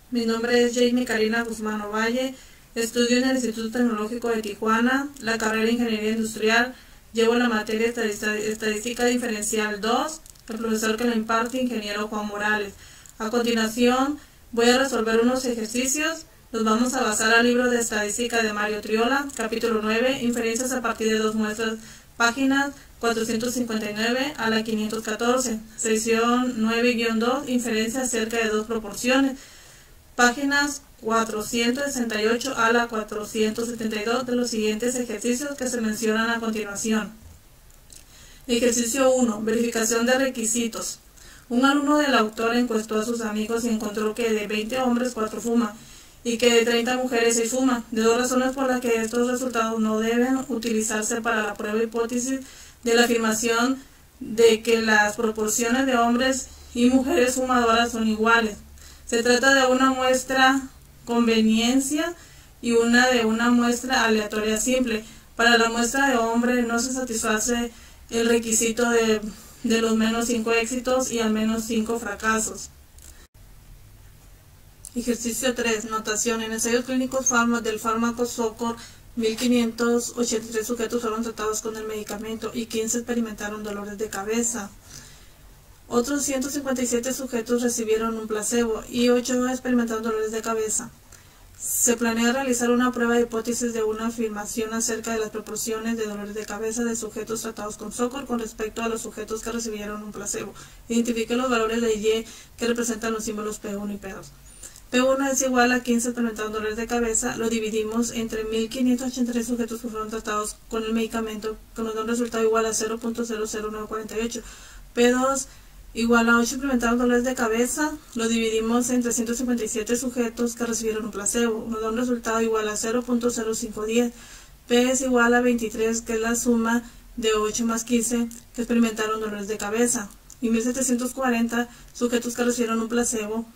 Mi nombre es Jamie Karina Guzmán Ovalle, estudio en el Instituto Tecnológico de Tijuana, la carrera de Ingeniería Industrial, llevo la materia Estadística Diferencial 2, el profesor que la imparte, ingeniero Juan Morales. A continuación, voy a resolver unos ejercicios. Nos vamos a basar al libro de Estadística de Mario Triola, capítulo 9, inferencias a partir de dos muestras, páginas 459 a la 514, sección 9-2, inferencias acerca de dos proporciones, páginas 468 a la 472 de los siguientes ejercicios que se mencionan a continuación. Ejercicio 1. Verificación de requisitos. Un alumno del autor encuestó a sus amigos y encontró que de 20 hombres 4 fuman y que de 30 mujeres 6 fuman. De dos razones por las que estos resultados no deben utilizarse para la prueba hipótesis de la afirmación de que las proporciones de hombres y mujeres fumadoras son iguales. Se trata de una muestra conveniencia y una muestra aleatoria simple. Para la muestra de hombre no se satisface el requisito de los menos 5 éxitos y al menos 5 fracasos. Ejercicio 3. Notación. En ensayos clínicos del fármaco Zocor, 1583 sujetos fueron tratados con el medicamento y 15 experimentaron dolores de cabeza. Otros 157 sujetos recibieron un placebo y 8 experimentaron dolores de cabeza. Se planea realizar una prueba de hipótesis de una afirmación acerca de las proporciones de dolores de cabeza de sujetos tratados con Zocor con respecto a los sujetos que recibieron un placebo. Identifique los valores de Y que representan los símbolos P1 y P2. P1 es igual a 15 experimentaron dolores de cabeza, lo dividimos entre 1583 sujetos que fueron tratados con el medicamento, que nos da un resultado igual a 0.00948. P2 igual a 8 experimentaron dolores de cabeza, lo dividimos entre 157 sujetos que recibieron un placebo, nos da un resultado igual a 0.0510. P es igual a 23, que es la suma de 8 más 15 que experimentaron dolores de cabeza, y 1740 sujetos que recibieron un placebo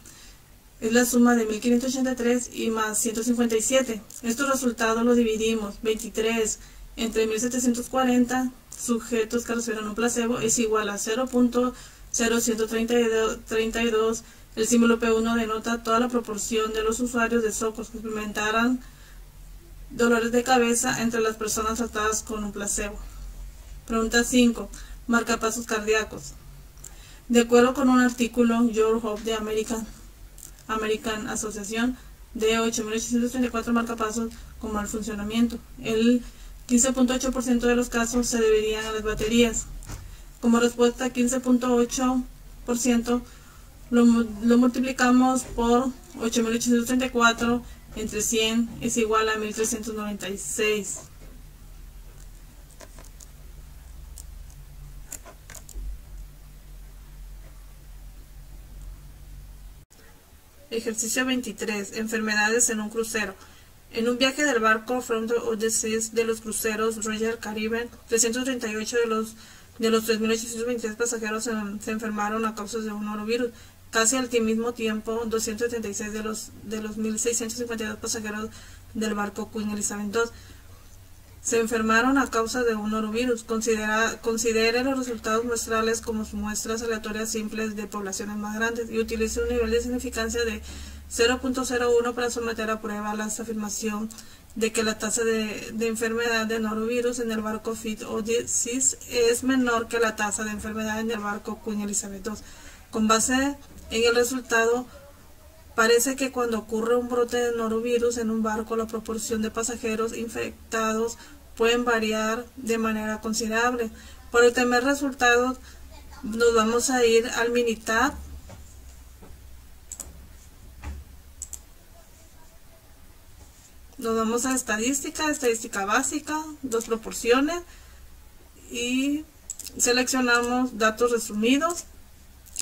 es la suma de 1583 y más 157. Estos resultados los dividimos 23 entre 1740 sujetos que recibieron un placebo es igual a 0.0132. El símbolo P1 denota toda la proporción de los usuarios de Zocor que experimentaran dolores de cabeza entre las personas tratadas con un placebo. Pregunta 5. Marcapasos cardíacos. De acuerdo con un artículo Your Hope de American Asociación de 8.834 marcapasos con mal funcionamiento. El 15.8% de los casos se deberían a las baterías. Como respuesta, 15.8% lo multiplicamos por 8.834 entre 100 es igual a 1.396. Ejercicio 23. Enfermedades en un crucero. En un viaje del barco From the Odysseus de los cruceros Royal Caribbean, 338 de los 3.823 pasajeros se enfermaron a causa de un norovirus. Casi al mismo tiempo, 276 de los 1.652 pasajeros del barco Queen Elizabeth II se enfermaron a causa de un norovirus. Considere los resultados muestrales como muestras aleatorias simples de poblaciones más grandes y utilice un nivel de significancia de 0.01 para someter a prueba la afirmación de que la tasa de enfermedad de norovirus en el barco Fit Odysseus es menor que la tasa de enfermedad en el barco Queen Elizabeth II. Con base en el resultado, parece que cuando ocurre un brote de norovirus en un barco, la proporción de pasajeros infectados pueden variar de manera considerable. Para obtener resultados, nos vamos a ir al Minitab. Nos vamos a estadística básica, dos proporciones, y seleccionamos datos resumidos.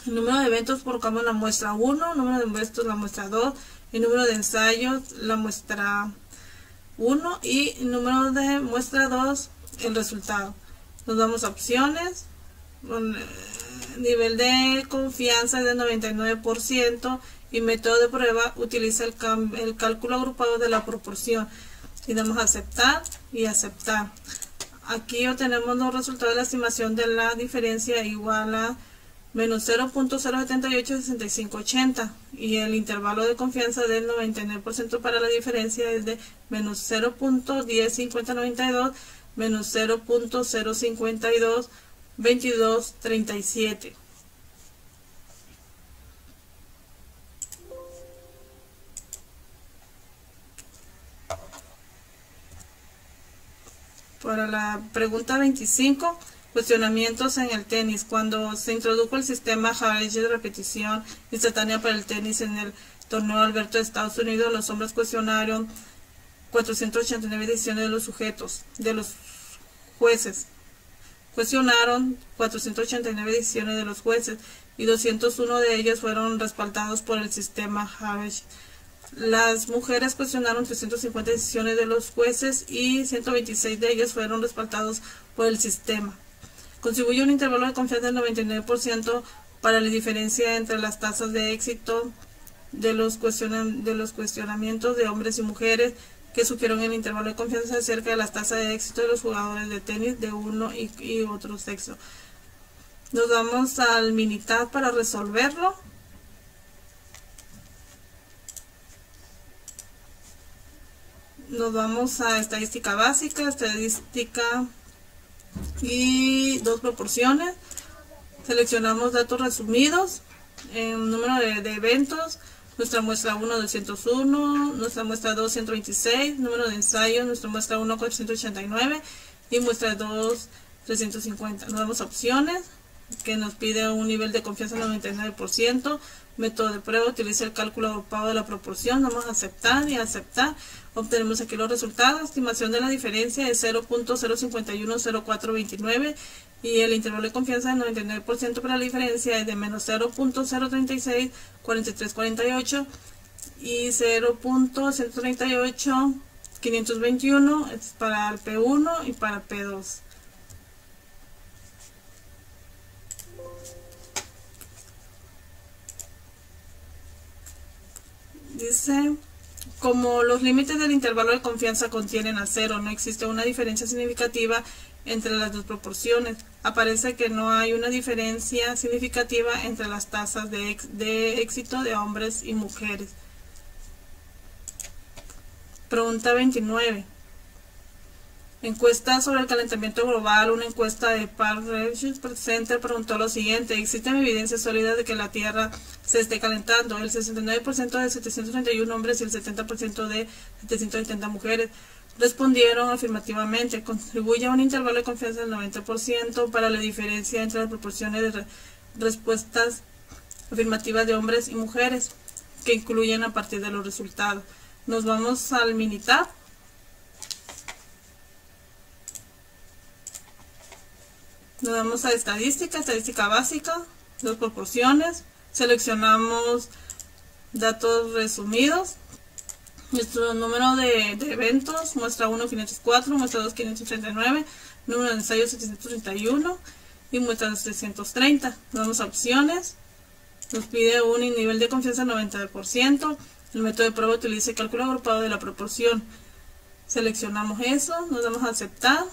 El número de eventos colocamos la muestra 1, el número de eventos la muestra 2, el número de ensayos la muestra 1 y el número de muestra 2 el resultado. Nos damos a opciones, nivel de confianza de 99% y método de prueba utiliza el cálculo agrupado de la proporción y damos a aceptar y aceptar. Aquí obtenemos los resultados de la estimación de la diferencia igual a menos 0.0786580, y el intervalo de confianza del 99% para la diferencia es de menos 0.105092 menos 0.0522237. Para la pregunta 25, cuestionamientos en el tenis. Cuando se introdujo el sistema Harris de repetición instantánea para el tenis en el torneo Alberto de Estados Unidos, los hombres cuestionaron 489 decisiones de los jueces. Cuestionaron 489 decisiones de los jueces y 201 de ellos fueron respaldados por el sistema Harris. Las mujeres cuestionaron 350 decisiones de los jueces y 126 de ellos fueron respaldados por el sistema. Contribuye un intervalo de confianza del 99% para la diferencia entre las tasas de éxito de los cuestionamientos de hombres y mujeres, que supieron el intervalo de confianza acerca de las tasas de éxito de los jugadores de tenis de uno y otro sexo. Nos vamos al Minitab para resolverlo. Nos vamos a estadística básica, estadística y dos proporciones. Seleccionamos datos resumidos, número de eventos, nuestra muestra 1 201, nuestra muestra 2 126, número de ensayos, nuestra muestra 1 489 y muestra 2 350. Nos damos opciones que nos pide un nivel de confianza del 99%. Método de prueba, utiliza el cálculo agrupado de la proporción. Vamos a aceptar y aceptar. Obtenemos aquí los resultados. Estimación de la diferencia es 0.0510429 y el intervalo de confianza del 99% para la diferencia es de menos 0.0364348 y 0.138.521 es para el P1 y para P2. Dice, como los límites del intervalo de confianza contienen a 0, no existe una diferencia significativa entre las dos proporciones. Aparece que no hay una diferencia significativa entre las tasas de éxito de hombres y mujeres. Pregunta 29. Encuesta sobre el calentamiento global. Una encuesta de Park Research Center preguntó lo siguiente: ¿existen evidencias sólidas de que la Tierra se esté calentando? El 69% de 731 hombres y el 70% de 770 mujeres respondieron afirmativamente. Contribuye a un intervalo de confianza del 90% para la diferencia entre las proporciones de respuestas afirmativas de hombres y mujeres, que incluyen a partir de los resultados. Nos vamos al Minitab. Nos vamos a estadística básica, dos proporciones, seleccionamos datos resumidos, nuestro número de eventos, muestra 1 504, muestra 2 539, número de ensayos 731 y muestra 330. Nos vamos a opciones, nos pide un nivel de confianza 90%, el método de prueba utiliza el cálculo agrupado de la proporción. Seleccionamos eso, nos damos a aceptar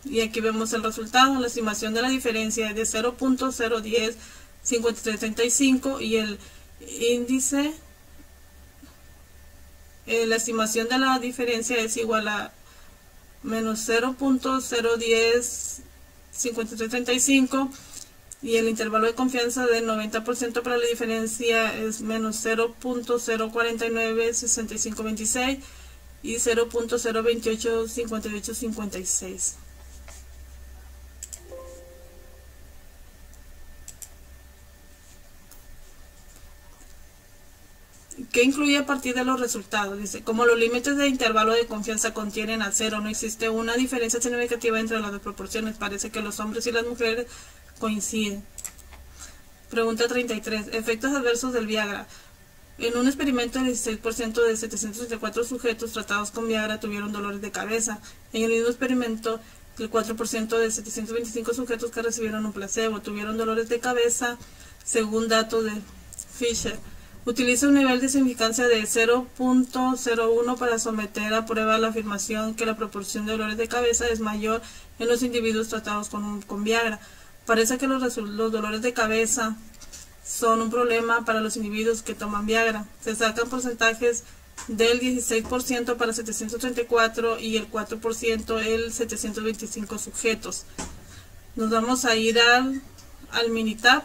y aquí vemos el resultado. La estimación de la diferencia es de 0.0105335 y el índice, la estimación de la diferencia es igual a menos 0.0105335 y el intervalo de confianza del 90% para la diferencia es menos 0.0496526 y 0.0285856. ¿Qué incluye a partir de los resultados? Dice, como los límites de intervalo de confianza contienen a 0, no existe una diferencia significativa entre las dos proporciones. Parece que los hombres y las mujeres coinciden. Pregunta 33. Efectos adversos del Viagra. En un experimento, el 16% de 734 sujetos tratados con Viagra tuvieron dolores de cabeza. En el mismo experimento, el 4% de 725 sujetos que recibieron un placebo tuvieron dolores de cabeza, según datos de Fisher. Utiliza un nivel de significancia de 0.01 para someter a prueba la afirmación que la proporción de dolores de cabeza es mayor en los individuos tratados con Viagra. Parece que los dolores de cabeza son un problema para los individuos que toman Viagra. Se sacan porcentajes del 16% para 734 y el 4% el 725 sujetos. Nos vamos a ir al Minitab.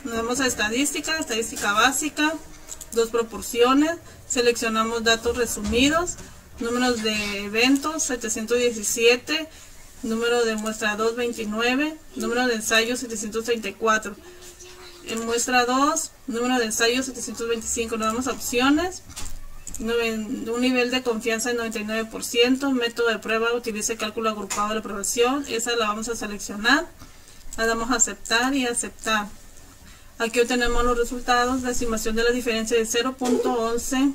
Nos vamos a estadística básica, dos proporciones, seleccionamos datos resumidos, números de eventos 717, número de muestra 2 29, número de ensayos 734. En muestra 2, número de ensayos 725, nos damos a opciones, un nivel de confianza de 99%, método de prueba, utilice cálculo agrupado de la aprobación, esa la vamos a seleccionar, la damos a aceptar y aceptar. Aquí obtenemos los resultados, la estimación de la diferencia de 0.11,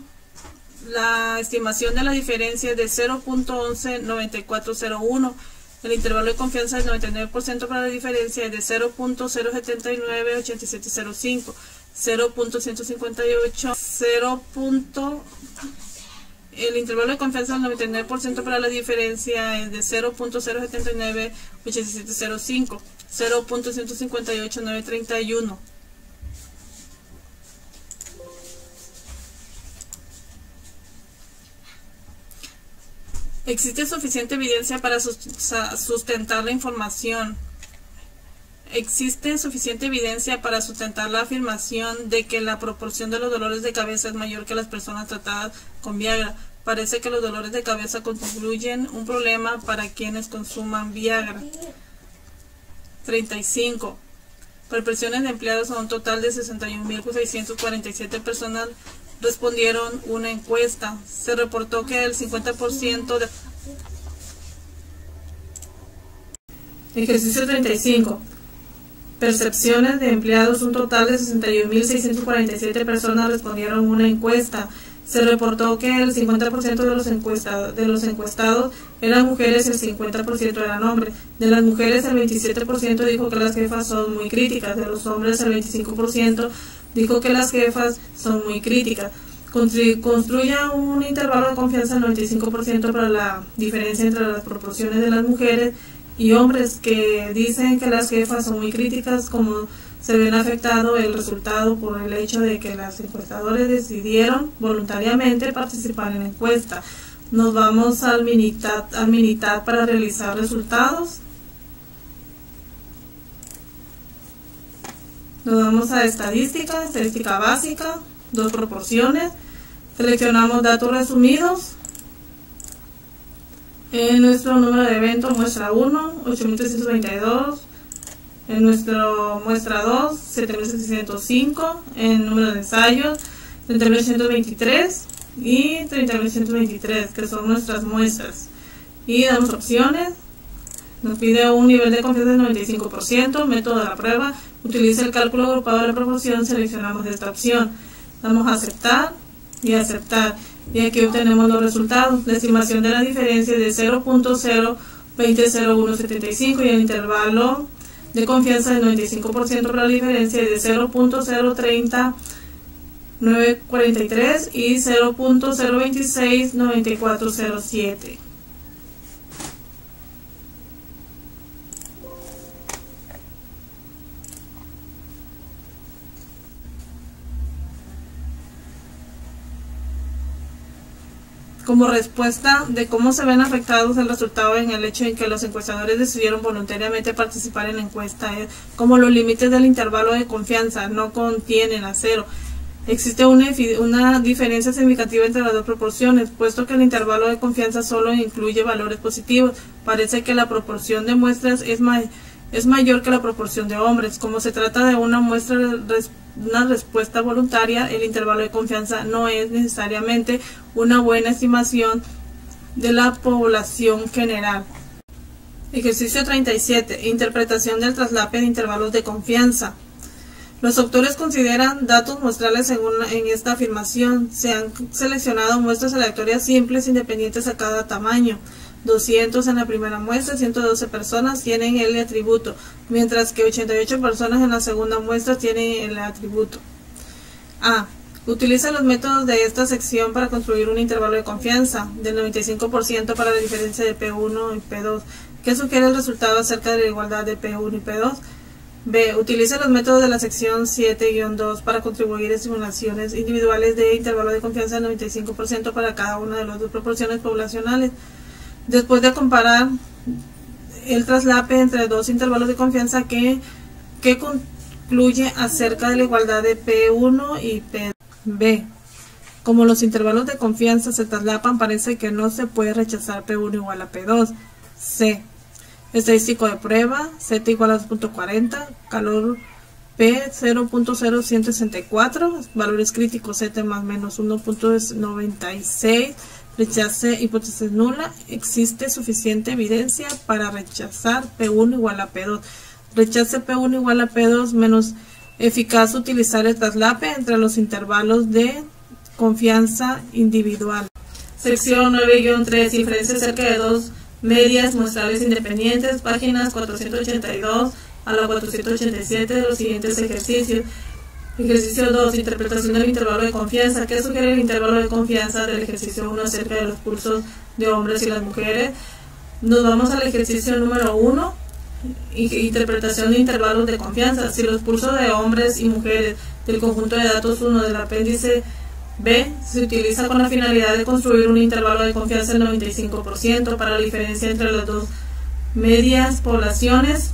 la estimación de la diferencia de 0.119401, el intervalo de confianza del 99% para la diferencia es de 0.0798705, 0.158, el intervalo de confianza del 99% para la diferencia es de 0.0798705, 0.158931. Existe suficiente evidencia para sustentar la información. Existe suficiente evidencia para sustentar la afirmación de que la proporción de los dolores de cabeza es mayor que las personas tratadas con Viagra. Parece que los dolores de cabeza constituyen un problema para quienes consuman Viagra. 35. Por presiones de empleados, a un total de 61.647 personas respondieron una encuesta. Se reportó que el 50% de... Ejercicio 35. Percepciones de empleados, un total de 61.647 personas respondieron una encuesta. Se reportó que el 50% de los encuestados eran mujeres y el 50% eran hombres. De las mujeres, el 27% dijo que las jefas son muy críticas. De los hombres, el 25% dijo que las jefas son muy críticas. Construya un intervalo de confianza del 95% para la diferencia entre las proporciones de las mujeres y hombres que dicen que las jefas son muy críticas, como se ven afectado el resultado por el hecho de que las encuestadores decidieron voluntariamente participar en la encuesta. Nos vamos al Minitab para realizar resultados. Nos vamos a estadística básica, dos proporciones, seleccionamos datos resumidos. En nuestro número de evento muestra 1, 8.322, en nuestro muestra 2, 7.705, en número de ensayos, 30.123 y 30.123, que son nuestras muestras. Y damos opciones, nos pide un nivel de confianza del 95%, método de la prueba, utiliza el cálculo agrupado de la proporción, seleccionamos esta opción, damos a aceptar y aceptar. Y aquí obtenemos los resultados. La estimación de la diferencia es de 0.0200175 y el intervalo de confianza del 95% para la diferencia es de 0.030.943 y 0.026.9407. Como respuesta de cómo se ven afectados el resultado en el hecho de que los encuestadores decidieron voluntariamente participar en la encuesta, como los límites del intervalo de confianza no contienen a 0. Existe una diferencia significativa entre las dos proporciones, puesto que el intervalo de confianza solo incluye valores positivos. Parece que la proporción de muestras es mayor que la proporción de hombres. Como se trata de una respuesta voluntaria, el intervalo de confianza no es necesariamente una buena estimación de la población general. Ejercicio 37. Interpretación del traslape de intervalos de confianza. Los autores consideran datos muestrales en esta afirmación. Se han seleccionado muestras aleatorias simples independientes a cada tamaño. 200 en la primera muestra, 112 personas tienen el atributo, mientras que 88 personas en la segunda muestra tienen el atributo. A. Utiliza los métodos de esta sección para construir un intervalo de confianza del 95% para la diferencia de P1 y P2. ¿Qué sugiere el resultado acerca de la igualdad de P1 y P2? B. Utiliza los métodos de la sección 7-2 para contribuir a simulaciones individuales de intervalo de confianza del 95% para cada una de las dos proporciones poblacionales. Después de comparar el traslape entre dos intervalos de confianza, ¿qué concluye acerca de la igualdad de P1 y P2? B. Como los intervalos de confianza se traslapan, parece que no se puede rechazar P1 igual a P2. C. Estadístico de prueba, Z igual a 2.40, calor P 0.0164, valores críticos Z más menos 1.96, rechace hipótesis nula, existe suficiente evidencia para rechazar P1 igual a P2. Rechace P1 igual a P2 menos eficaz utilizar el traslape entre los intervalos de confianza individual. Sección 9-3, diferencia acerca de dos medias muestrales independientes, páginas 482 a la 487 de los siguientes ejercicios. Ejercicio 2, interpretación del intervalo de confianza. ¿Qué sugiere el intervalo de confianza del ejercicio 1 acerca de los pulsos de hombres y las mujeres? Nos vamos al ejercicio número 1, interpretación de intervalos de confianza. Si los pulsos de hombres y mujeres del conjunto de datos 1 del apéndice B se utiliza con la finalidad de construir un intervalo de confianza del 95% para la diferencia entre las dos medias poblaciones.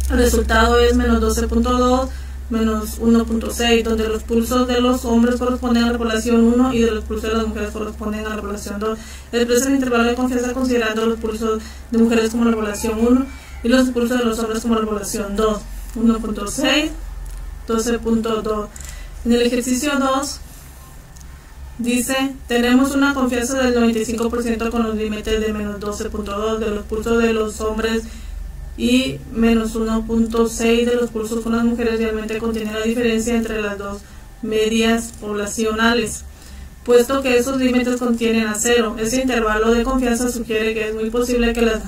El resultado es menos 12.2 menos 1.6, donde los pulsos de los hombres corresponden a la población 1 y de los pulsos de las mujeres corresponden a la población 2. Expresa el intervalo de confianza considerando los pulsos de mujeres como la población 1 y los pulsos de los hombres como la población 2. 1.6, 12.2. En el ejercicio 2 dice, tenemos una confianza del 95% con los límites de menos 12.2 de los pulsos de los hombres y menos 1.6 de los pulsos con las mujeres. Realmente contiene la diferencia entre las dos medias poblacionales, puesto que esos límites contienen a 0. Ese intervalo de confianza sugiere que es muy posible que las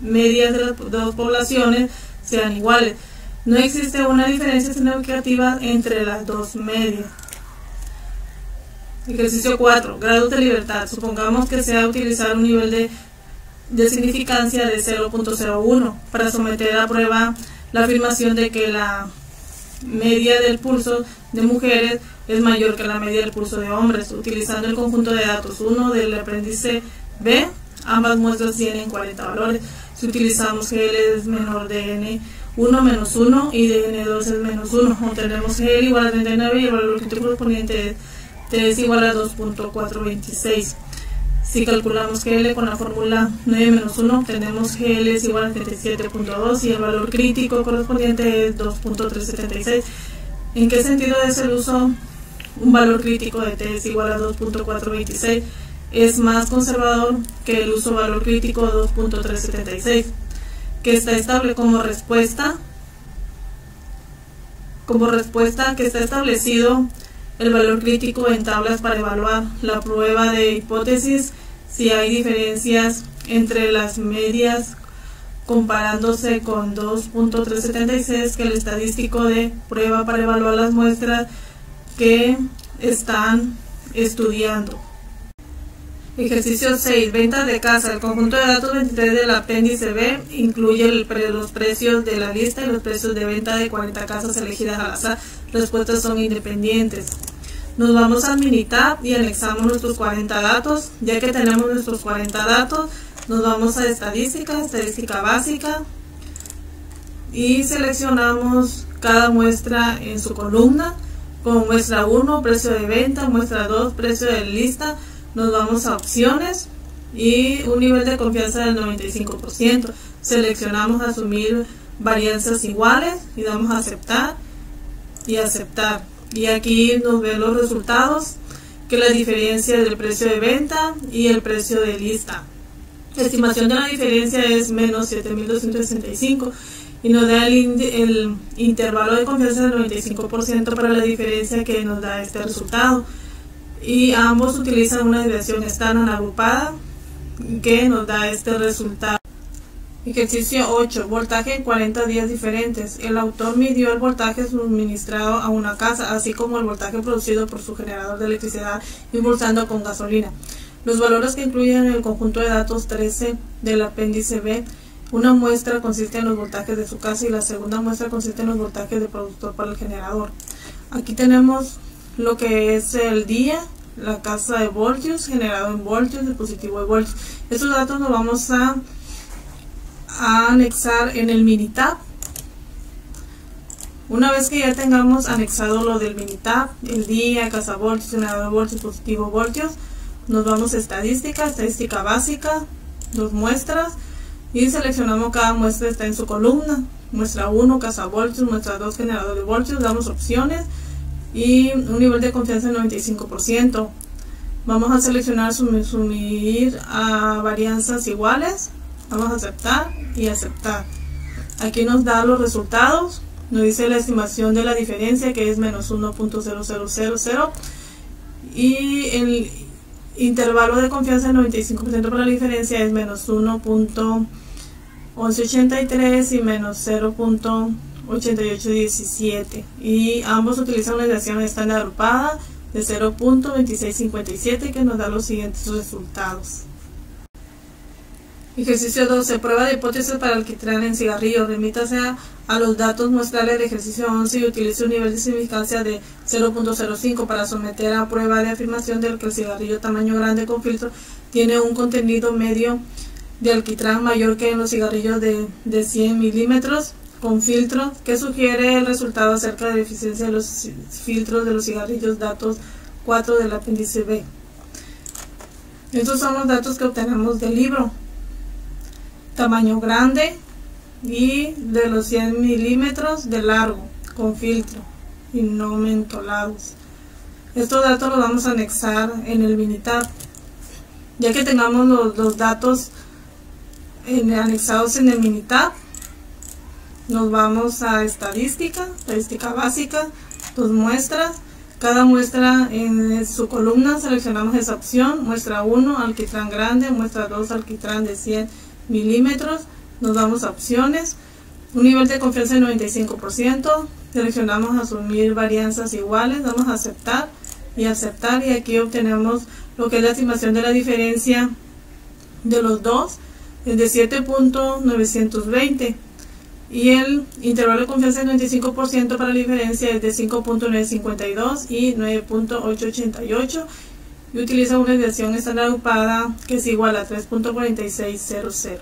medias de las dos poblaciones sean iguales. No existe una diferencia significativa entre las dos medias. Ejercicio 4. Grados de libertad. Supongamos que se ha utilizado un nivel de significancia de 0.01 para someter a prueba la afirmación de que la media del pulso de mujeres es mayor que la media del pulso de hombres. Utilizando el conjunto de datos 1 del apéndice B, ambas muestras tienen 40 valores. Si utilizamos GL es menor de N1 menos 1 y de N2 es menos 1, obtenemos GL igual a 39 y el valor correspondiente es T es igual a 2.426. Si calculamos GL con la fórmula 9 menos 1, obtenemos GL es igual a 37.2 y el valor crítico correspondiente es 2.376. ¿En qué sentido es el uso un valor crítico de T es igual a 2.426? Es más conservador que el uso valor crítico de 2.376, que está estable como respuesta que está establecido el valor crítico en tablas para evaluar la prueba de hipótesis si hay diferencias entre las medias comparándose con 2.376, que el estadístico de prueba para evaluar las muestras que están estudiando. Ejercicio 6. Ventas de casa. El conjunto de datos 23 del apéndice B incluye los precios de la lista y los precios de venta de 40 casas elegidas al azar. Respuestas son independientes. Nos vamos al Minitab y anexamos nuestros 40 datos. Ya que tenemos nuestros 40 datos, nos vamos a estadística básica y seleccionamos cada muestra en su columna. Como muestra 1, precio de venta, muestra 2, precio de lista. Nos vamos a opciones y un nivel de confianza del 95%. Seleccionamos asumir varianzas iguales y damos a aceptar y aceptar. Y aquí nos ven los resultados, que la diferencia del precio de venta y el precio de lista. La estimación de la diferencia es menos 7.265 y nos da el intervalo de confianza del 95% para la diferencia que nos da este resultado. Y ambos utilizan una desviación estándar agrupada que nos da este resultado. Ejercicio 8. Voltaje en 40 días diferentes. El autor midió el voltaje suministrado a una casa, así como el voltaje producido por su generador de electricidad impulsando con gasolina. Los valores que incluyen el conjunto de datos 13 del apéndice B. Una muestra consiste en los voltajes de su casa y la segunda muestra consiste en los voltajes del productor para el generador. Aquí tenemos lo que es el día, la casa de voltios, generado en voltios, dispositivo de voltios. Estos datos los vamos a anexar en el Minitab. Una vez que ya tengamos anexado lo del Minitab, el día, casa voltios, generador de voltios, dispositivo voltios, nos vamos a estadística, estadística básica, dos muestras, y seleccionamos cada muestra está en su columna. Muestra 1, casa voltios, muestra 2, generador de voltios, damos opciones y un nivel de confianza del 95%. Vamos a seleccionar sumir a varianzas iguales. Vamos a aceptar y aceptar. Aquí nos da los resultados. Nos dice la estimación de la diferencia, que es menos 1.0000, y el intervalo de confianza del 95% para la diferencia es menos 1.1183 y menos 0.8817, y ambos utilizan una desviación estándar agrupada de 0.2657, que nos da los siguientes resultados. Ejercicio 12. Prueba de hipótesis para alquitrán en cigarrillo. Remítase a los datos muestrales del ejercicio 11 y utilice un nivel de significancia de 0.05 para someter a prueba de afirmación de que el cigarrillo tamaño grande con filtro tiene un contenido medio de alquitrán mayor que en los cigarrillos de 100 milímetros con filtro, que sugiere el resultado acerca de la eficiencia de los filtros de los cigarrillos. Datos 4 del apéndice B. Estos son los datos que obtenemos del libro. Tamaño grande y de los 100 milímetros de largo con filtro y no mentolados. Estos datos los vamos a anexar en el Minitab. Ya que tengamos los datos anexados en el Minitab, nos vamos a estadística, estadística básica, dos muestras. Cada muestra en su columna seleccionamos esa opción. Muestra 1, alquitrán grande. Muestra 2, alquitrán de 100 milímetros. Nos damos a opciones. Un nivel de confianza del 95%. Seleccionamos asumir varianzas iguales. Damos a aceptar y aceptar. Y aquí obtenemos lo que es la estimación de la diferencia de los dos. Es de 7.920. Y el intervalo de confianza del 95% para la diferencia es de 5.952 y 9.888. Y utiliza una desviación estándar agrupada que es igual a 3.4600.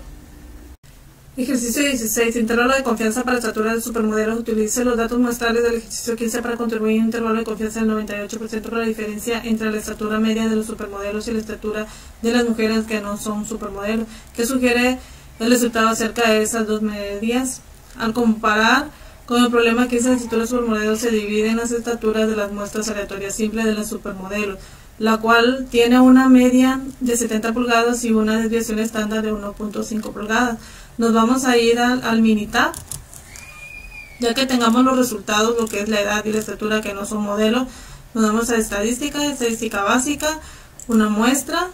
Ejercicio 16. Intervalo de confianza para estaturas de supermodelos. Utilice los datos muestrales del ejercicio 15 para contribuir a un intervalo de confianza del 98% para la diferencia entre la estatura media de los supermodelos y la estatura de las mujeres que no son supermodelos, que sugiere el resultado acerca de esas dos medias. Al comparar con el problema que esas estaturas supermodelos se dividen en las estaturas de las muestras aleatorias simples de los supermodelos, la cual tiene una media de 70 pulgadas y una desviación estándar de 1.5 pulgadas. Nos vamos a ir al Minitab. Ya que tengamos los resultados, lo que es la edad y la estatura que no son modelos, nos vamos a estadística, estadística básica, una muestra,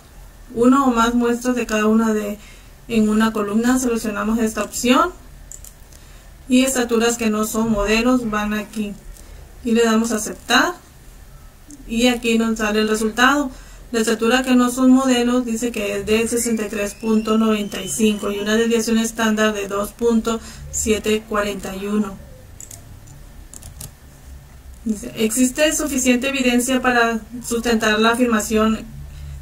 uno o más muestras de cada una en una columna. Seleccionamos esta opción y estaturas que no son modelos van aquí y le damos a aceptar. Y aquí nos sale el resultado. La estatura que no son modelos dice que es de 63.95 y una desviación estándar de 2.741. Dice, existe suficiente evidencia para sustentar la afirmación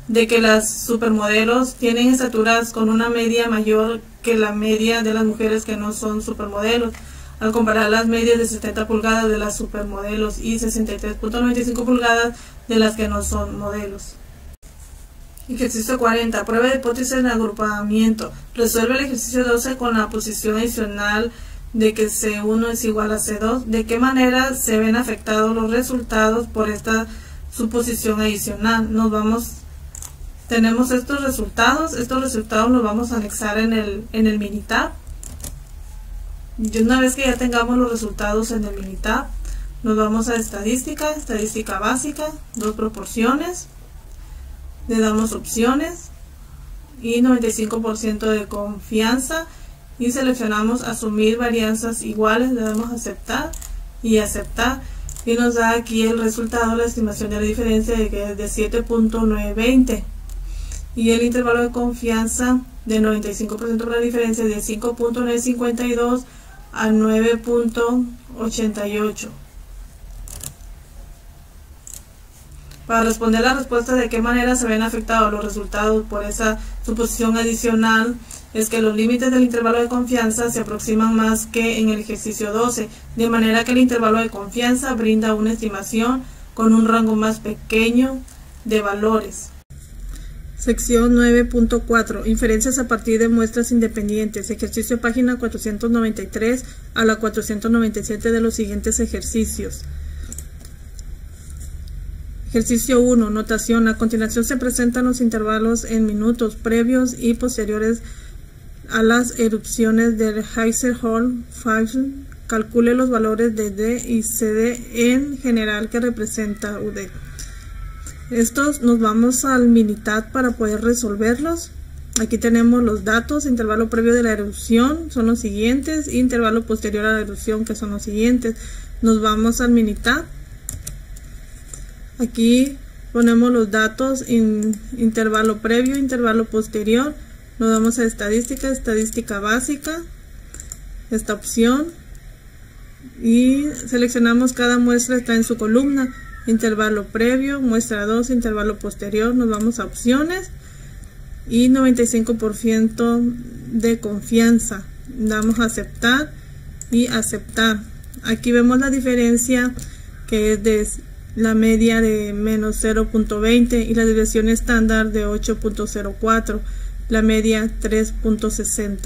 de que las supermodelos tienen estaturas con una media mayor que la media de las mujeres que no son supermodelos, al comparar las medias de 70 pulgadas de las supermodelos y 63.95 pulgadas de las que no son modelos. Ejercicio 40. Prueba de hipótesis en agrupamiento. Resuelve el ejercicio 12 con la posición adicional de que C1 es igual a C2. ¿De qué manera se ven afectados los resultados por esta suposición adicional? Tenemos estos resultados los vamos a anexar en el Minitab. Y una vez que ya tengamos los resultados en el Minitab, nos vamos a estadística, estadística básica, dos proporciones, le damos opciones y 95% de confianza y seleccionamos asumir varianzas iguales, le damos a aceptar y aceptar, y nos da aquí el resultado, la estimación de la diferencia de que es de 7.920, y el intervalo de confianza de 95% para la diferencia de 5.952 a 9.88. Para responder la respuesta de qué manera se ven afectados los resultados por esa suposición adicional, es que los límites del intervalo de confianza se aproximan más que en el ejercicio 12, de manera que el intervalo de confianza brinda una estimación con un rango más pequeño de valores. Sección 9.4. Inferencias a partir de muestras independientes. Ejercicio página 493 a la 497 de los siguientes ejercicios. Ejercicio 1. Notación. A continuación se presentan los intervalos en minutos previos y posteriores a las erupciones del Heiser-Hall-Faisal. Calcule los valores de D y CD en general que representa UD. Estos nos vamos al Minitab para poder resolverlos. Aquí tenemos los datos. Intervalo previo de la erupción son los siguientes, intervalo posterior a la erupción, que son los siguientes. Nos vamos al Minitab. Aquí ponemos los datos en intervalo previo, intervalo posterior. Nos vamos a estadística, estadística básica, esta opción, y seleccionamos cada muestra, está en su columna. Intervalo previo, muestra 2, intervalo posterior, nos vamos a opciones y 95% de confianza, damos a aceptar y aceptar. Aquí vemos la diferencia, que es de la media de menos 0.20 y la desviación estándar de 8.04, la media 3.60.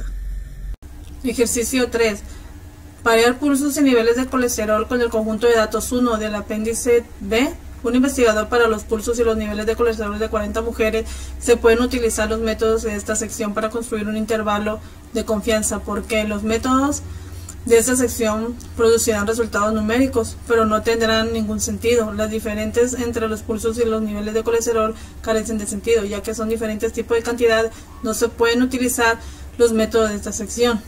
Ejercicio 3. Parear pulsos y niveles de colesterol con el conjunto de datos 1 del apéndice B. Un investigador para los pulsos y los niveles de colesterol de 40 mujeres. Se pueden utilizar los métodos de esta sección para construir un intervalo de confianza, porque los métodos de esta sección producirán resultados numéricos, pero no tendrán ningún sentido. Las diferencias entre los pulsos y los niveles de colesterol carecen de sentido, ya que son diferentes tipos de cantidad. No se pueden utilizar los métodos de esta sección.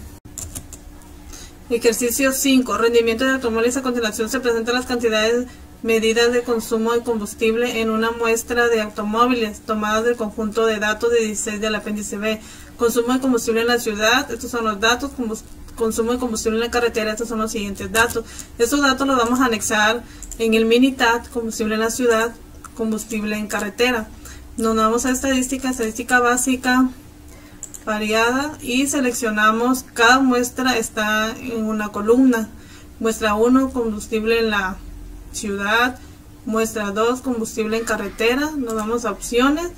Ejercicio 5. Rendimiento de automóviles. A continuación se presentan las cantidades medidas de consumo de combustible en una muestra de automóviles tomadas del conjunto de datos de 16 del apéndice B. Consumo de combustible en la ciudad, estos son los datos. Consumo de combustible en la carretera, estos son los siguientes datos. Estos datos los vamos a anexar en el Minitab, combustible en la ciudad, combustible en carretera. Nos vamos a estadística, estadística básica, variada, y seleccionamos cada muestra, está en una columna. Muestra 1, combustible en la ciudad. Muestra 2, combustible en carretera. Nos vamos a opciones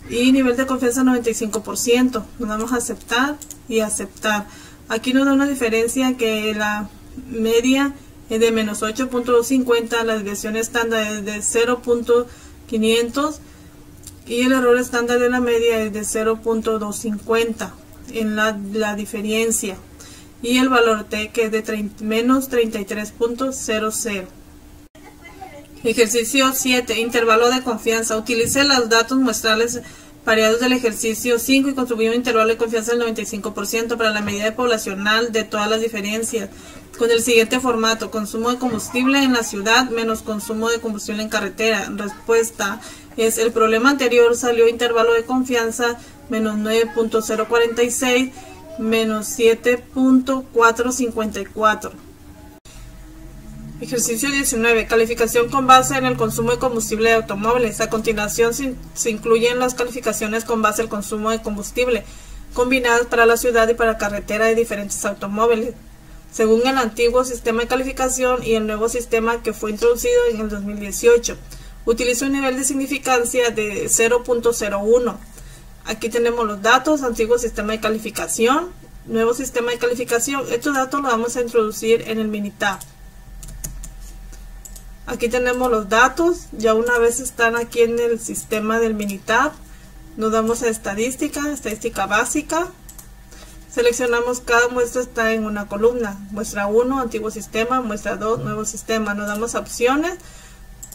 y nivel de confianza 95%. Nos vamos a aceptar y aceptar. Aquí nos da una diferencia que la media es de menos 8.50, la desviación estándar es de 0.500 y el error estándar de la media es de 0.250 en la diferencia, y el valor T, que es de menos 33.00. Ejercicio 7. Intervalo de confianza. Utilice los datos muestrales variados del ejercicio 5 y construye un intervalo de confianza del 95% para la medida poblacional de todas las diferencias, con el siguiente formato: consumo de combustible en la ciudad menos consumo de combustible en carretera. Respuesta es: el problema anterior salió intervalo de confianza menos 9.046 menos 7.454. Ejercicio 19. Calificación con base en el consumo de combustible de automóviles. A continuación se incluyen las calificaciones con base al consumo de combustible combinadas para la ciudad y para carretera de diferentes automóviles, según el antiguo sistema de calificación y el nuevo sistema que fue introducido en el 2018. Utiliza un nivel de significancia de 0.01. Aquí tenemos los datos: antiguo sistema de calificación, nuevo sistema de calificación. Estos datos los vamos a introducir en el Minitab. Aquí tenemos los datos, ya una vez están aquí en el sistema del Minitab, nos damos a estadística, estadística básica, seleccionamos cada muestra, está en una columna. Muestra 1, antiguo sistema. Muestra 2, nuevo sistema. Nos damos a opciones,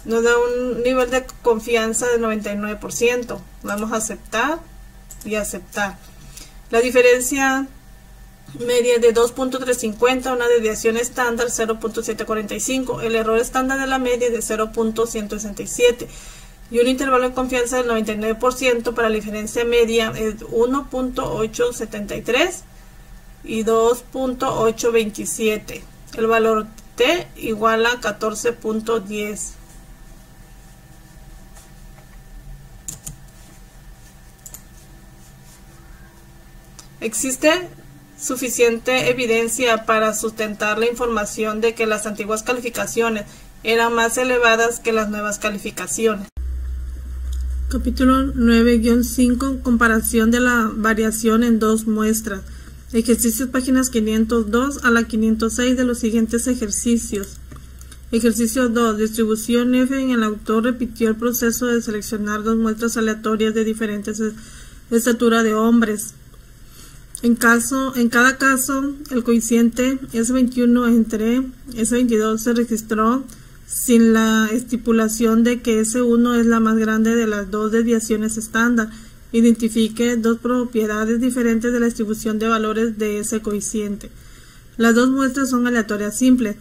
nos da un nivel de confianza de 99%. Vamos a aceptar y aceptar. La diferencia media de 2.350, una desviación estándar 0.745, el error estándar de la media de 0.167 y un intervalo de confianza del 99% para la diferencia media es 1.873 y 2.827. El valor T igual a 14.10. Existe suficiente evidencia para sustentar la información de que las antiguas calificaciones eran más elevadas que las nuevas calificaciones. Capítulo 9-5. Comparación de la variación en dos muestras. Ejercicios páginas 502 a la 506 de los siguientes ejercicios. Ejercicio 2. Distribución F. En el autor repitió el proceso de seleccionar dos muestras aleatorias de diferentes estatura de hombres. En cada caso, el cociente S21 entre S22 se registró sin la estipulación de que S1 es la más grande de las dos desviaciones estándar. Identifique dos propiedades diferentes de la distribución de valores de ese cociente. Las dos muestras son aleatorias simples.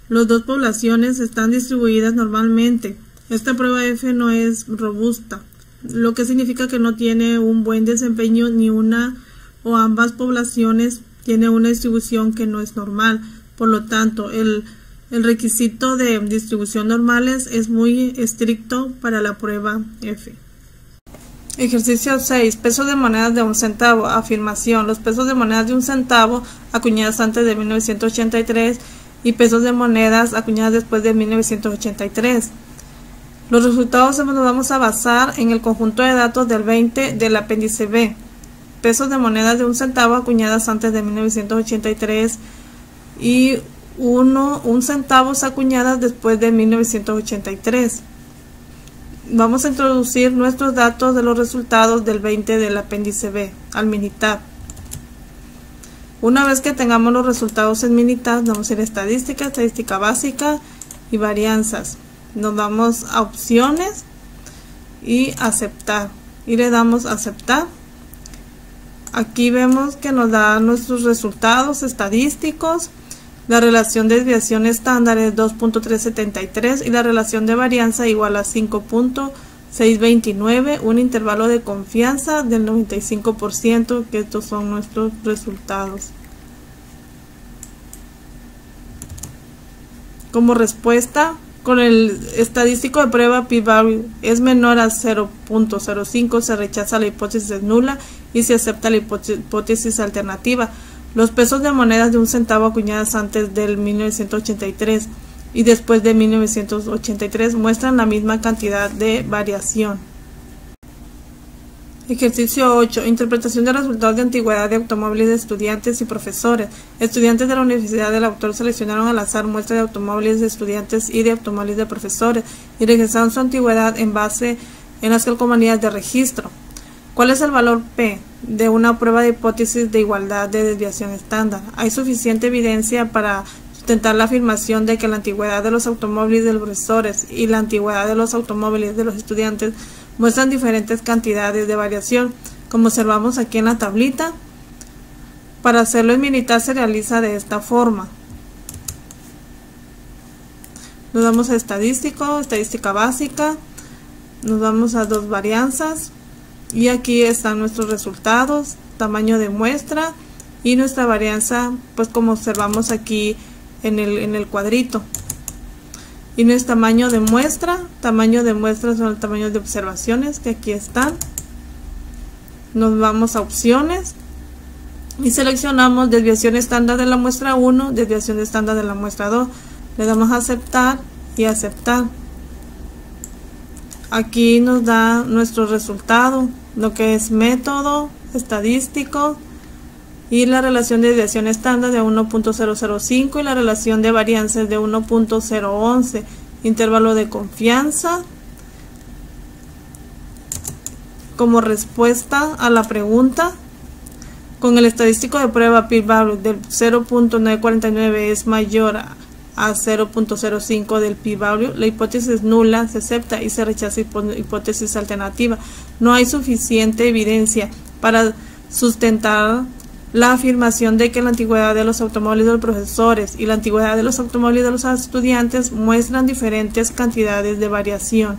Las dos poblaciones están distribuidas normalmente. Esta prueba F no es robusta, lo que significa que no tiene un buen desempeño ni una o ambas poblaciones tiene una distribución que no es normal. Por lo tanto, el requisito de distribución normales es muy estricto para la prueba F. Ejercicio 6. Pesos de monedas de 1 centavo. Afirmación. Los pesos de monedas de 1 centavo acuñadas antes de 1983 y pesos de monedas acuñadas después de 1983. Los resultados nos vamos a basar en el conjunto de datos del 20 del apéndice B. Pesos de monedas de 1 centavo acuñadas antes de 1983 y 1 centavo acuñadas después de 1983. Vamos a introducir nuestros datos de los resultados del 20 del apéndice B al Minitab. Una vez que tengamos los resultados en Minitab, vamos a ir a estadística, estadística básica y varianzas. Nos vamos a opciones y aceptar. Y le damos a aceptar. Aquí vemos que nos da nuestros resultados estadísticos. La relación de desviación estándar es 2.373 y la relación de varianza igual a 5.629, un intervalo de confianza del 95%, que estos son nuestros resultados. Como respuesta, con el estadístico de prueba p-value es menor a 0.05, se rechaza la hipótesis nula y se acepta la hipótesis alternativa. Los pesos de monedas de 1 centavo acuñadas antes del 1983 y después de 1983 muestran la misma cantidad de variación. Ejercicio 8. Interpretación de resultados de antigüedad de automóviles de estudiantes y profesores. Estudiantes de la Universidad del Autor seleccionaron al azar muestras de automóviles de estudiantes y de automóviles de profesores y registraron su antigüedad en base en las calcomanías de registro. ¿Cuál es el valor P de una prueba de hipótesis de igualdad de desviación estándar? Hay suficiente evidencia para sustentar la afirmación de que la antigüedad de los automóviles de los profesores y la antigüedad de los automóviles de los estudiantes muestran diferentes cantidades de variación, como observamos aquí en la tablita. Para hacerlo en Minitab se realiza de esta forma. Nos vamos a estadístico, estadística básica, nos vamos a dos varianzas y aquí están nuestros resultados, tamaño de muestra y nuestra varianza, pues como observamos aquí en el cuadrito. Y nuestro tamaño de muestra son el tamaño de observaciones que aquí están. Nos vamos a opciones y seleccionamos desviación estándar de la muestra 1, desviación estándar de la muestra 2. Le damos a aceptar y aceptar. Aquí nos da nuestro resultado, lo que es método estadístico y la relación de desviación estándar de 1.005 y la relación de varianza de 1.011, intervalo de confianza. Como respuesta a la pregunta, con el estadístico de prueba p-value del 0.949 es mayor a 0.05 del p-value, la hipótesis nula se acepta y se rechaza hipótesis alternativa. No hay suficiente evidencia para sustentar la afirmación de que la antigüedad de los automóviles de los profesores y la antigüedad de los automóviles de los estudiantes muestran diferentes cantidades de variación.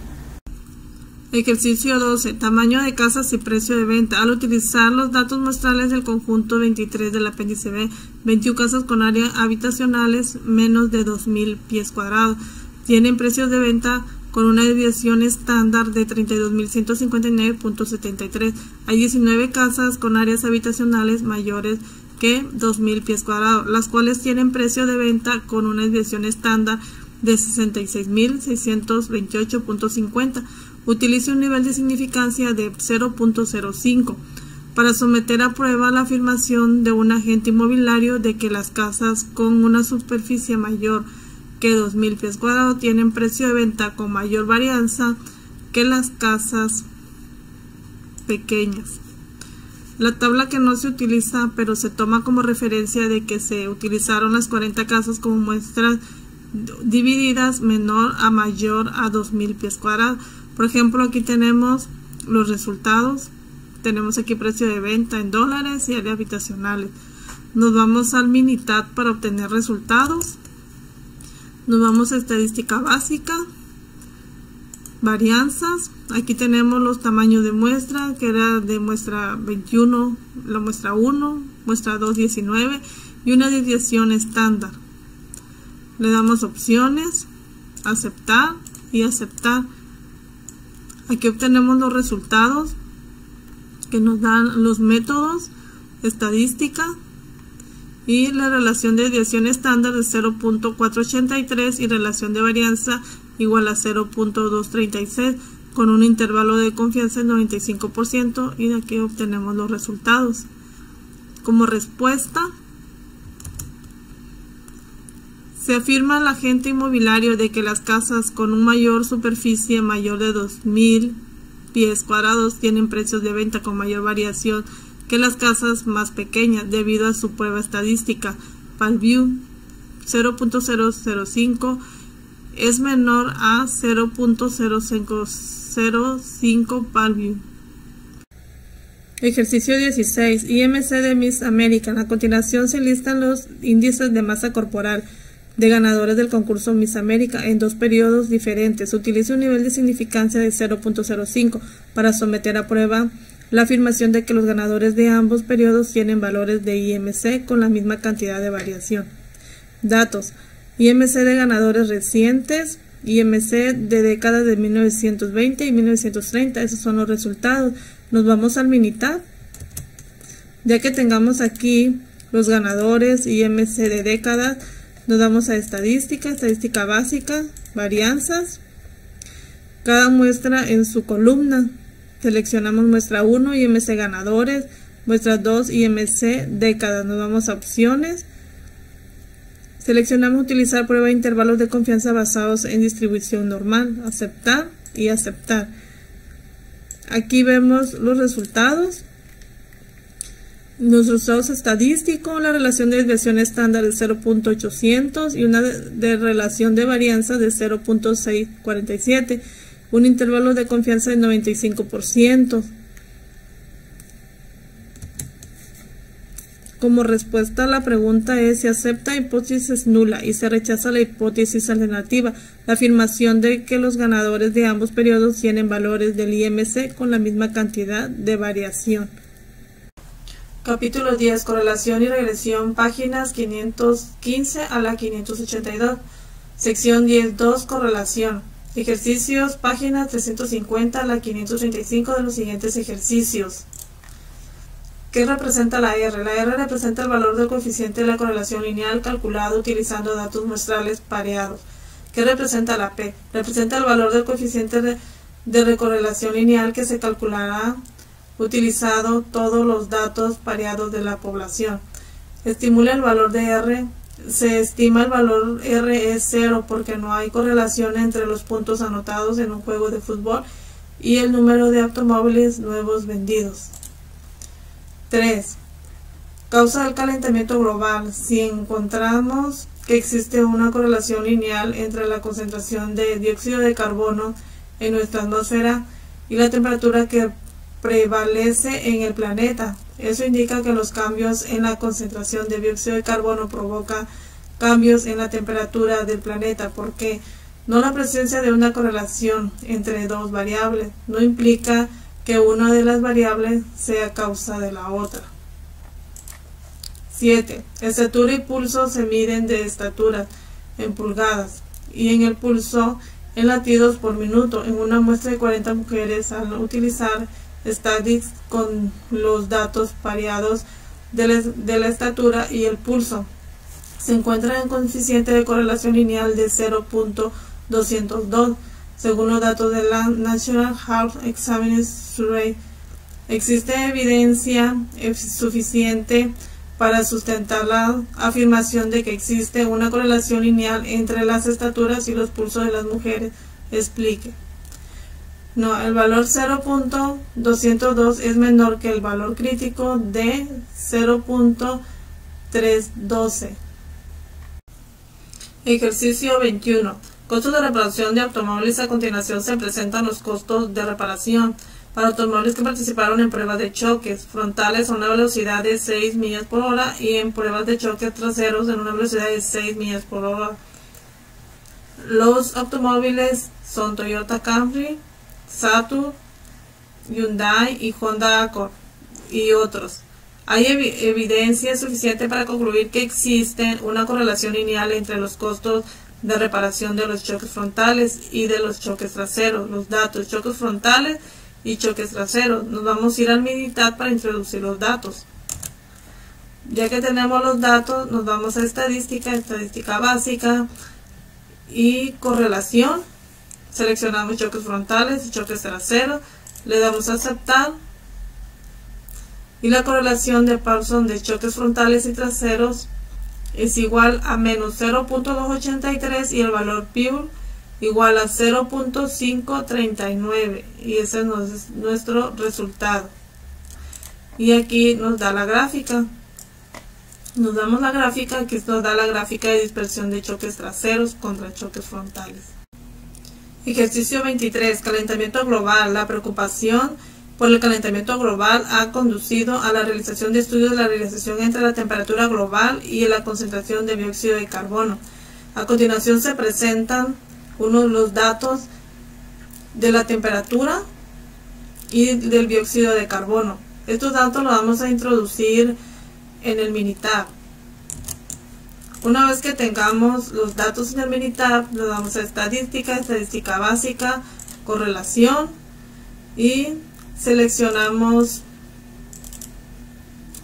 Ejercicio 12. Tamaño de casas y precio de venta. Al utilizar los datos muestrales del conjunto 23 del apéndice B, 21 casas con áreas habitacionales menos de 2.000 pies cuadrados tienen precios de venta con una desviación estándar de 32.159.73. Hay 19 casas con áreas habitacionales mayores que 2.000 pies cuadrados, las cuales tienen precio de venta con una desviación estándar de 66.628.50. Utilice un nivel de significancia de 0.05 para someter a prueba la afirmación de un agente inmobiliario de que las casas con una superficie mayor que 2.000 pies cuadrados tienen precio de venta con mayor varianza que las casas pequeñas. La tabla que no se utiliza, pero se toma como referencia de que se utilizaron las 40 casas como muestras divididas menor a mayor a 2.000 pies cuadrados. Por ejemplo, aquí tenemos los resultados. Tenemos aquí precio de venta en dólares y áreas habitacionales. Nos vamos al Minitab para obtener resultados. Nos vamos a estadística básica, varianzas. Aquí tenemos los tamaños de muestra, que era de muestra 21, la muestra 1, muestra 2, 19 y una desviación estándar. Le damos opciones, aceptar y aceptar. Aquí obtenemos los resultados que nos dan los métodos, estadística y la relación de desviación estándar de 0.483 y relación de varianza igual a 0.236 con un intervalo de confianza del 95%, y de aquí obtenemos los resultados. Como respuesta, se afirma al agente inmobiliario de que las casas con una mayor superficie mayor de 2.000 pies cuadrados tienen precios de venta con mayor variación que las casas más pequeñas debido a su prueba estadística. Palview 0.005 es menor a 0.0505 Palview. Ejercicio 16. IMC de Miss America. A continuación se listan los índices de masa corporal de ganadores del concurso Miss América en dos periodos diferentes. Utilice un nivel de significancia de 0.05 para someter a prueba la afirmación de que los ganadores de ambos periodos tienen valores de IMC con la misma cantidad de variación. Datos: IMC de ganadores recientes, IMC de décadas de 1920 y 1930. Esos son los resultados. Nos vamos al Minitab. Ya que tengamos aquí los ganadores, IMC de décadas, nos damos a estadística, estadística básica, varianzas, cada muestra en su columna. Seleccionamos muestra 1, IMC ganadores, muestra 2, IMC décadas. Nos vamos a opciones. Seleccionamos utilizar prueba de intervalos de confianza basados en distribución normal, aceptar y aceptar. Aquí vemos los resultados. Los resultados estadísticos, la relación de desviación estándar de 0.800 y una de relación de varianza de 0.647, un intervalo de confianza de 95%. Como respuesta, la pregunta es: si acepta hipótesis nula y se rechaza la hipótesis alternativa, la afirmación de que los ganadores de ambos periodos tienen valores del IMC con la misma cantidad de variación. Capítulo 10. Correlación y regresión, páginas 515 a la 582. Sección 10.2. Correlación. Ejercicios, páginas 350 a la 535 de los siguientes ejercicios. ¿Qué representa la R? La R representa el valor del coeficiente de la correlación lineal calculado utilizando datos muestrales pareados. ¿Qué representa la P? Representa el valor del coeficiente de recorrelación lineal que se calculará utilizando todos los datos pareados de la población. Estimula el valor de R. Se estima el valor R es 0 porque no hay correlación entre los puntos anotados en un juego de fútbol y el número de automóviles nuevos vendidos. 3. Causa del calentamiento global. Si encontramos que existe una correlación lineal entre la concentración de dióxido de carbono en nuestra atmósfera y la temperatura que prevalece en el planeta, Eso indica que los cambios en la concentración de dióxido de carbono provocan cambios en la temperatura del planeta, porque no la presencia de una correlación entre dos variables no implica que una de las variables sea causa de la otra. 7. Estatura y pulso se miden de estatura en pulgadas y en el pulso en latidos por minuto en una muestra de 40 mujeres al utilizar Statistics con los datos pareados de la estatura y el pulso. Se encuentra en coeficiente de correlación lineal de 0.202 según los datos de la National Health Examiners Survey. Existe evidencia suficiente para sustentar la afirmación de que existe una correlación lineal entre las estaturas y los pulsos de las mujeres. Explique. No, el valor 0.202 es menor que el valor crítico de 0.312. Ejercicio 21. Costos de reparación de automóviles. A continuación se presentan los costos de reparación para automóviles que participaron en pruebas de choques frontales a una velocidad de 6 millas por hora y en pruebas de choques traseros en una velocidad de 6 millas por hora. Los automóviles son Toyota Camry, Saturn, Hyundai y Honda Accord y otros. Hay evidencia suficiente para concluir que existe una correlación lineal entre los costos de reparación de los choques frontales y de los choques traseros. Los datos, choques frontales y choques traseros. Nos vamos a ir al Minitab para introducir los datos. Ya que tenemos los datos, nos vamos a estadística, estadística básica y correlación. Seleccionamos choques frontales y choques traseros, le damos a aceptar y la correlación de Parsons de choques frontales y traseros es igual a menos 0.283 y el valor pi igual a 0.539 y ese es nuestro resultado. Y aquí nos da la gráfica. Nos damos la gráfica, aquí nos da la gráfica de dispersión de choques traseros contra choques frontales. Ejercicio 23. Calentamiento global. La preocupación por el calentamiento global ha conducido a la realización de estudios de la relación entre la temperatura global y la concentración de dióxido de carbono. A continuación se presentan los datos de la temperatura y del dióxido de carbono. Estos datos los vamos a introducir en el Minitab. Una vez que tengamos los datos en el Minitab, nos vamos a estadística, estadística básica, correlación y seleccionamos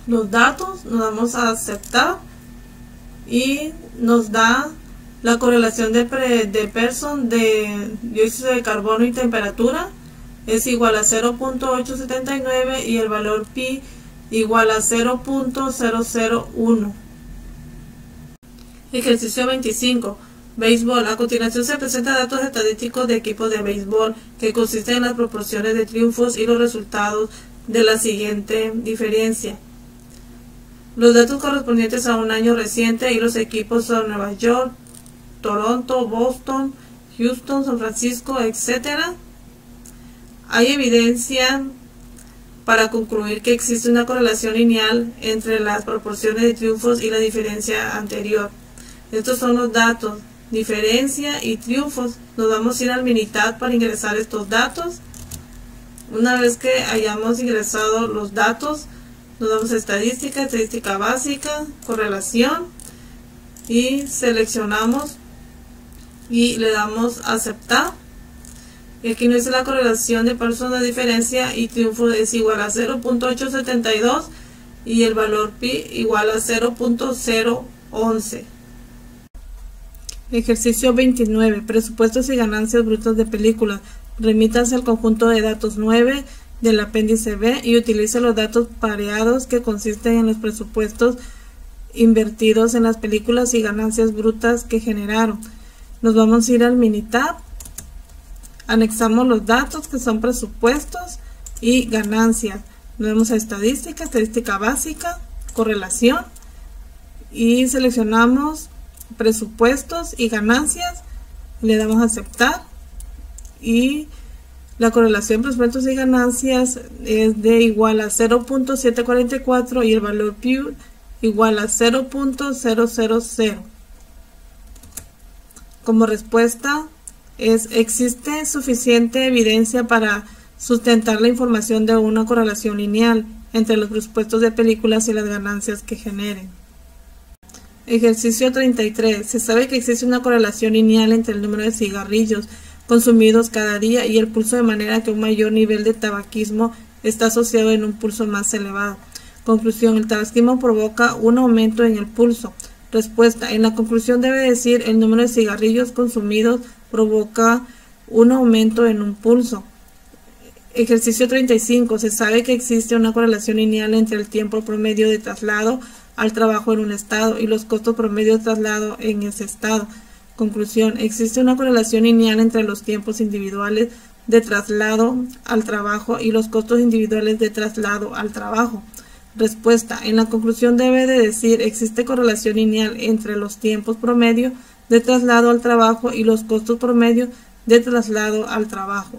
los datos, nos vamos a aceptar y nos da la correlación de Parsons de dióxido de carbono y temperatura es igual a 0.879 y el valor pi igual a 0.001. Ejercicio 25. Béisbol. A continuación se presentan datos estadísticos de equipos de béisbol que consisten en las proporciones de triunfos y los resultados de la siguiente diferencia. Los datos correspondientes a un año reciente y los equipos son Nueva York, Toronto, Boston, Houston, San Francisco, etc. Hay evidencia para concluir que existe una correlación lineal entre las proporciones de triunfos y la diferencia anterior. Estos son los datos, diferencia y triunfos. Nos vamos a ir al Minitab para ingresar estos datos. Una vez que hayamos ingresado los datos, nos vamos a estadística, estadística básica, correlación y seleccionamos y le damos a aceptar. Y aquí nos dice la correlación de Parsons de diferencia y triunfo es igual a 0.872 y el valor pi igual a 0.011. Ejercicio 29. Presupuestos y ganancias brutas de películas. Remítanse al conjunto de datos 9 del apéndice B y utilice los datos pareados que consisten en los presupuestos invertidos en las películas y ganancias brutas que generaron. Nos vamos a ir al Minitab. Anexamos los datos que son presupuestos y ganancias. Nos vamos a estadística, estadística básica, correlación y seleccionamos presupuestos y ganancias, le damos a aceptar y La correlación prospectos y ganancias es de igual a 0.744 y el valor P igual a 0.000. Como respuesta existe suficiente evidencia para sustentar la información de una correlación lineal entre los presupuestos de películas y las ganancias que generen. Ejercicio 33. Se sabe que existe una correlación lineal entre el número de cigarrillos consumidos cada día y el pulso, de manera que un mayor nivel de tabaquismo está asociado en un pulso más elevado. Conclusión: el tabaquismo provoca un aumento en el pulso. Respuesta: en la conclusión debe decir el número de cigarrillos consumidos provoca un aumento en un pulso. Ejercicio 35. Se sabe que existe una correlación lineal entre el tiempo promedio de traslado al trabajo en un estado y los costos promedio de traslado en ese estado. Conclusión: existe una correlación lineal entre los tiempos individuales de traslado al trabajo y los costos individuales de traslado al trabajo. Respuesta: en la conclusión debe de decir existe correlación lineal entre los tiempos promedio de traslado al trabajo y los costos promedio de traslado al trabajo.